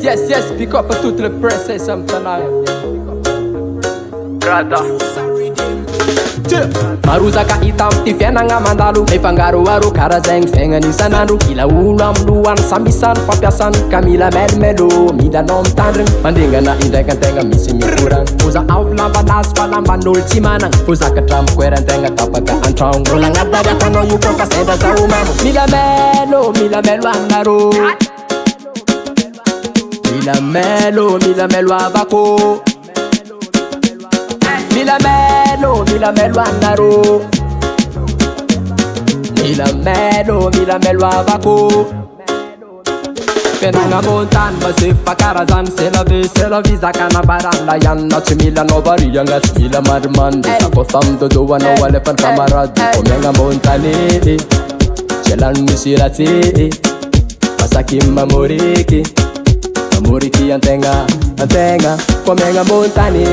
yes, pick up toutes les princesses amtanay Grada Maruzaka hitam ty fiainagna mandalo mifangaroaro karazagny fiaignany isan'andro mila olo amlohany sambisany fampiasany ka mila melimelo milanao mitandriny mandingana indraiky antegna misy mikoragna foza avy lambanazy fa lamban'olo tsy managna fo zakatra amikoerantegna tapaka antragno olo agnadary atanao io koa fa sendra zaho mamo mila melo anarô mila melo avako Mila melo anarô Mila melo avako Fiainagna montany mazefa karazany C'est la vie zakana barana ihany na tsy mila anao variagna tsy mila marimandy Kofa midodoanao alefany kamarady Komiagna montany Jelany misy ratsy Masaky mamoriky Mamoriky antegna Komiagna montany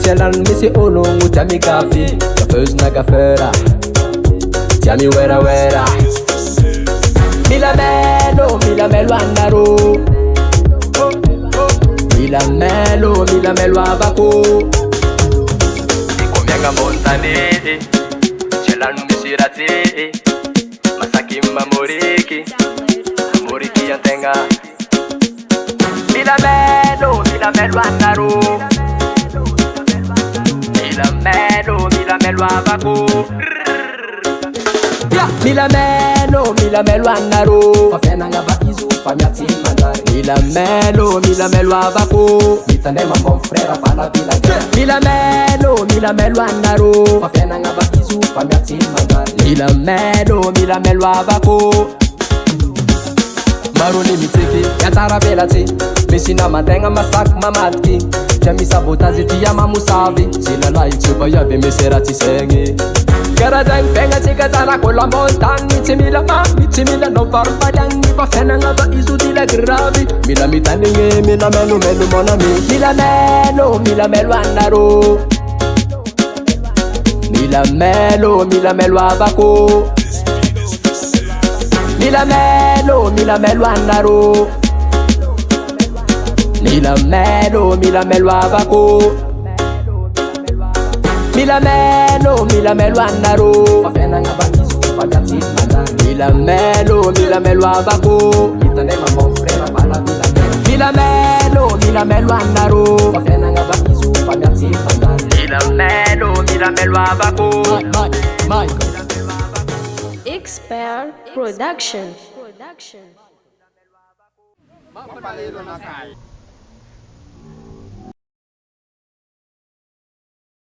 Jelany misy ologno tia mikafy Kafeuzina kafera Tia miwera Mila melo anarô Mila melo avako Komiagna montany Jelany misy ratsy Masaky mamoriky Mamoriky antegna Mila melo anarô Mila melo avako Mila melo anarô fa fiainagna batizo fa miatsy mandary Mila melo avako mitandrema mon frère fa la vila Mila melo anarô fa fiainagna batizo fa miatsy mandary Mila melo avako Maroni mitsiki yatara velatsy misy namantegna masaky mamadiky Tia misabotazy tia mamosavy Silalahy tsy vaiavy misy ratsy saigny Karazagny fiaignatsika tsarako lambontany Tsy mila nao varipaliagny Fa fiainagna ba izo dila gravy Mila mitandrigny mila melo mon ami Mila melo anarô Mila melo avako Mila melo anarô Mila melo avako Mila melo anarô fa fiainagna batizo fa miatsy mandary Mila melo avako mitandrema mon frère fa la vila Mila melo anarô fa fiainagna batizo fa miatsy mandary Mila melo avako Expert Production.